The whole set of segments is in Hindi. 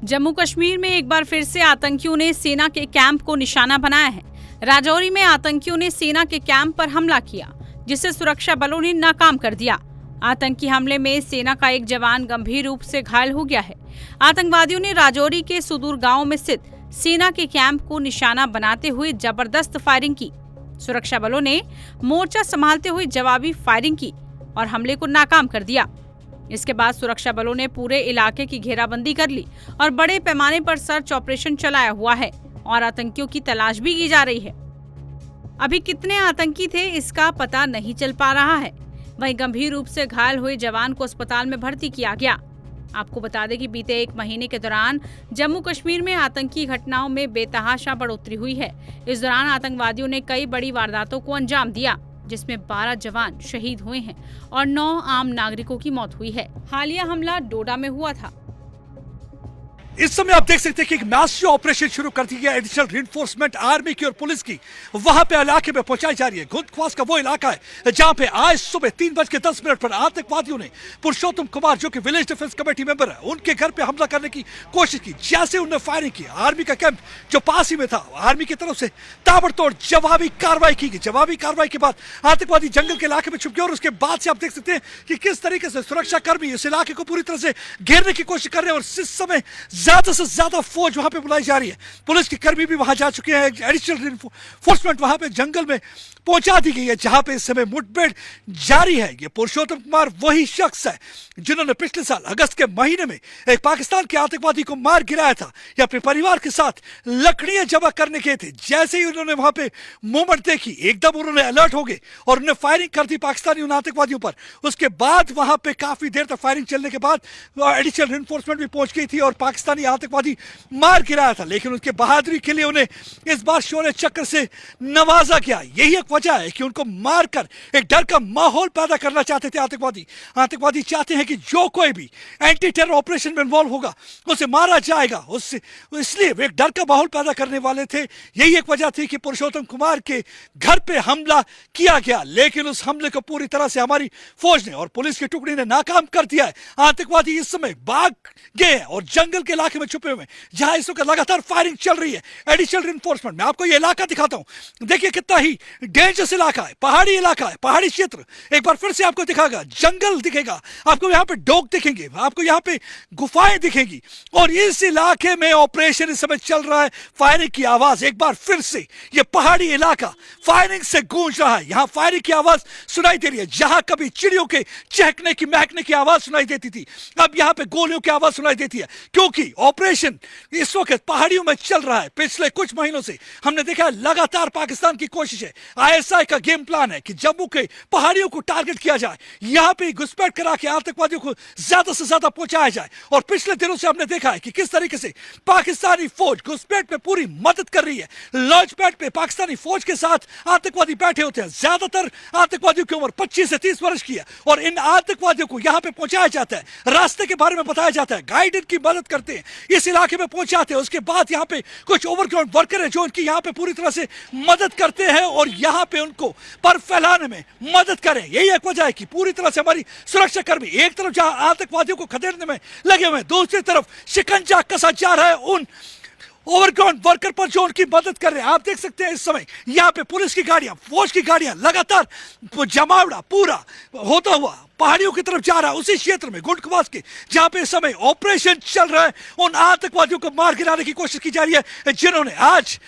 जम्मू कश्मीर में एक बार फिर से आतंकियों ने सेना के कैंप को निशाना बनाया है। राजौरी में आतंकियों ने सेना के कैंप पर हमला किया, जिसे सुरक्षा बलों ने नाकाम कर दिया। आतंकी हमले में सेना का एक जवान गंभीर रूप से घायल हो गया है। आतंकवादियों ने राजौरी के सुदूर गांव में स्थित सेना के कैंप को निशाना बनाते हुए जबरदस्त फायरिंग की। सुरक्षा बलों ने मोर्चा संभालते हुए जवाबी फायरिंग की और हमले को नाकाम कर दिया। इसके बाद सुरक्षा बलों ने पूरे इलाके की घेराबंदी कर ली और बड़े पैमाने पर सर्च ऑपरेशन चलाया हुआ है और आतंकियों की तलाश भी की जा रही है। अभी कितने आतंकी थे इसका पता नहीं चल पा रहा है। वहीं गंभीर रूप से घायल हुए जवान को अस्पताल में भर्ती किया गया। आपको बता दें कि बीते एक महीने के दौरान जम्मू कश्मीर में आतंकी घटनाओं में बेतहाशा बढ़ोतरी हुई है। इस दौरान आतंकवादियों ने कई बड़ी वारदातों को अंजाम दिया, जिसमें 12 जवान शहीद हुए हैं और 9 आम नागरिकों की मौत हुई है। हालिया हमला डोडा में हुआ था। इस समय आप देख सकते हैं कि एक मैसिव ऑपरेशन शुरू कर दी गया। एडिशनल रिइंफोर्समेंट आर्मी की और पुलिस की वहां पे इलाके में पहुंचाई जा रही है। गुंदख्वास का वो इलाका है जहां पे आज सुबह 3:10 पर आतंकवादियों ने पुरुषोत्तम कुमार, जो कि विलेज डिफेंस कमेटी मेंबर है, उनके घर पे हमला करने की कोशिश की। जैसे उन्होंने फायरिंग की, आर्मी का कैंप जो पास ही में था, आर्मी की तरफ से ताबड़तोड़ जवाबी कार्रवाई की गई। जवाबी कार्रवाई के बाद आतंकवादी जंगल के इलाके में छुप गए और उसके बाद से आप देख सकते हैं कि किस तरीके से सुरक्षा कर्मी इस इलाके को पूरी तरह से घेरने की कोशिश कर रहे हैं और इस समय ज्यादा से ज्यादा फौज वहां पे बुलाई जा रही है। पुलिस के कर्मी भी वहां जा चुके हैं। एडिशनल रिइंफोर्समेंट वहां पे जंगल में पहुंचा दी गई है, जहां पे इस समय मुठभेड़ जारी है। ये पुरुषोत्तम कुमार वही शख्स है जिन्होंने पिछले साल अगस्त के महीने में एक पाकिस्तान के आतंकवादी को मार गिराया था। ये अपने परिवार के साथ लकड़ियां जमा करने गए थे। जैसे ही उन्होंने वहां पे मूवमेंट देखी, एकदम उन्होंने अलर्ट हो गए और उन्होंने फायरिंग कर दी पाकिस्तानी उन आतंकवादियों पर। उसके बाद वहां पे काफी देर तक फायरिंग चलने के बाद एडिशनल रिइंफोर्समेंट भी पहुंच गई थी और पाकिस्तानी आतंकवादी मार गिराया था। लेकिन उनके बहादुरी के लिए उन्हें इस बार शौर्य चक्र से नवाजा गया। यही एक वजह है कि उनको मारकर एक डर का माहौल पैदा करना चाहते थे आतंकवादी चाहते हैं कि जो कोई भी एंटी टेरर ऑपरेशन में इन्वॉल्व होगा उसे मारा जाएगा। उससे इसलिए वे एक डर का माहौल पैदा करने वाले थे। यही एक वजह थी कि पुरुषोत्तम कुमार के घर पे हमला किया गया। लेकिन उस हमले को पूरी तरह से हमारी फौज ने और पुलिस की टुकड़ी ने नाकाम कर दिया है। आतंकवादी इस समय भाग गए हैं और जंगल के इलाके में छुपे हुए, जहां इस वक्त लगातार फायरिंग चल रही है। एडिशनल रिइंफोर्समेंट, मैं आपको ये इलाका दिखाता हूं। देखिए कितना ही डेंजरस इलाका है, पहाड़ी इलाका है, पहाड़ी क्षेत्र। एक बार फिर से आपको दिखागा, जंगल दिखेगा आपको, यहाँ पे डोग दिखेंगे आपको, यहाँ पे गुफाएं दिखेंगी और इस इलाके में ऑपरेशन इस समय चल रहा है। फायरिंग की आवाज एक बार फिर से ये पहाड़ी इलाका फायरिंग से गूंज रहा है। यहाँ फायरिंग की आवाज सुनाई दे रही है। जहां कभी चिड़ियों के चहकने की, महकने की आवाज सुनाई देती थी, अब यहाँ पे गोलियों की आवाज सुनाई देती है, क्योंकि ऑपरेशन इस वक्त पहाड़ियों में चल रहा है। पिछले कुछ महीनों से हमने देखा है लगातार पाकिस्तान की कोशिश है, आईएसआई का गेम प्लान है कि जम्मू के पहाड़ियों को टारगेट किया जाए, यहां पे घुसपैठ करा के आतंकवादियों को ज्यादा से ज्यादा पहुंचाया जाए। और पिछले दिनों से हमने देखा है कि किस तरीके से पाकिस्तानी फौज घुसपैठ में पूरी मदद कर रही है। लॉन्च पैड पे पाकिस्तानी फौज के साथ आतंकवादी बैठे होते हैं। ज्यादातर आतंकवादियों की उम्र 25 से 30 वर्ष की है और इन आतंकवादियों को यहां पे पहुंचाया जाता है, रास्ते के बारे में बताया जाता है, गाइडेड की मदद करते हैं, इस इलाके में पहुंचाते हैं। उसके बाद यहाँ पे कुछ ओवरग्राउंड वर्कर है जो उनकी यहाँ पे पूरी तरह से मदद करते हैं और यहाँ पे उनको पर फैलाने में मदद करें। यही एक वजह है कि पूरी तरह से हमारी सुरक्षा कर्मी एक तरफ जहां आतंकवादियों को खदेड़ने में लगे हुए हैं, दूसरी तरफ शिकंजा कसा जा रहा है उन ओवरग्राउंड वर्कर पर जो उनकी मदद कर रहे हैं। आप देख सकते हैं इस समय यहाँ पे पुलिस की गाड़ियां, फौज की गाड़ियां लगातार जमावड़ा पूरा होता हुआ पहाड़ियों की तरफ जा रहा है, उसी क्षेत्र में गुंडख्वास के, जहां पे इस समय ऑपरेशन चल रहा है। उन आतंकवादियों को मार गिराने की कोशिश की जा रही है जिन्होंने आज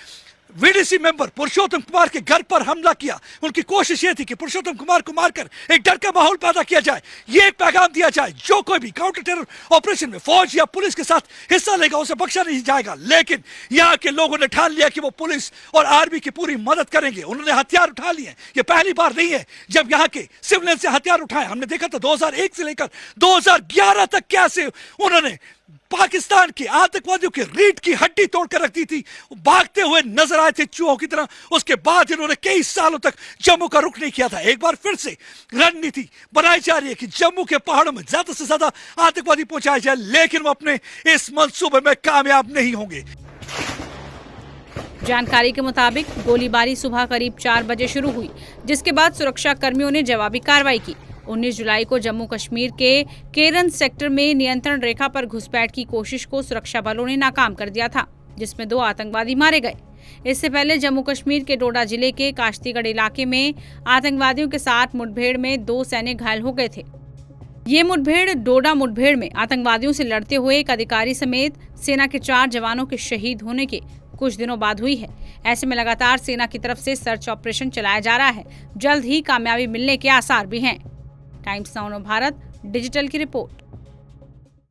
वीडीसी मेंबर पुरुषोत्तम कुमार के घर पर हमला किया। उनकी कोशिश यह थी कि पुरुषोत्तम कुमार को मारकर एक डर का माहौल पैदा किया जाए, ये एक पैगाम दिया जाए, जो कोई भी काउंटर टेरर ऑपरेशन में फौज या पुलिस के साथ हिस्सा लेगा उसे बख्शा नहीं जाएगा। लेकिन यहाँ के लोगों ने ठान लिया कि वो पुलिस और आर्मी की पूरी मदद करेंगे। उन्होंने हथियार उठा लिए। ये पहली बार नहीं है जब यहाँ के सिविलियन से हथियार उठाए। हमने देखा था 2001 से लेकर 2011 तक कैसे उन्होंने पाकिस्तान के आतंकवादियों की रीढ़ की हड्डी तोड़कर रख दी थी, भागते हुए नजर आए थे चूहों की तरह। उसके बाद इन्होंने कई सालों तक जम्मू का रुख नहीं किया था। एक बार फिर से रणनीति बनाई जा रही है कि जम्मू के पहाड़ों में ज्यादा से ज्यादा आतंकवादी पहुंचाए जाए, लेकिन वो अपने इस मंसूबे में कामयाब नहीं होंगे। जानकारी के मुताबिक गोलीबारी सुबह करीब 4 बजे शुरू हुई, जिसके बाद सुरक्षा कर्मियों ने जवाबी कार्रवाई की। 19 जुलाई को जम्मू कश्मीर के केरन सेक्टर में नियंत्रण रेखा पर घुसपैठ की कोशिश को सुरक्षा बलों ने नाकाम कर दिया था, जिसमें 2 आतंकवादी मारे गए। इससे पहले जम्मू कश्मीर के डोडा जिले के काश्तीगढ़ इलाके में आतंकवादियों के साथ मुठभेड़ में 2 सैनिक घायल हो गए थे। ये मुठभेड़ डोडा मुठभेड़ में आतंकवादियों से लड़ते हुए एक अधिकारी समेत सेना के 4 जवानों के शहीद होने के कुछ दिनों बाद हुई है। ऐसे में लगातार सेना की तरफ से सर्च ऑपरेशन चलाया जा रहा है। जल्द ही कामयाबी मिलने के आसार भी हैं। टाइम्स नाउ भारत डिजिटल की रिपोर्ट।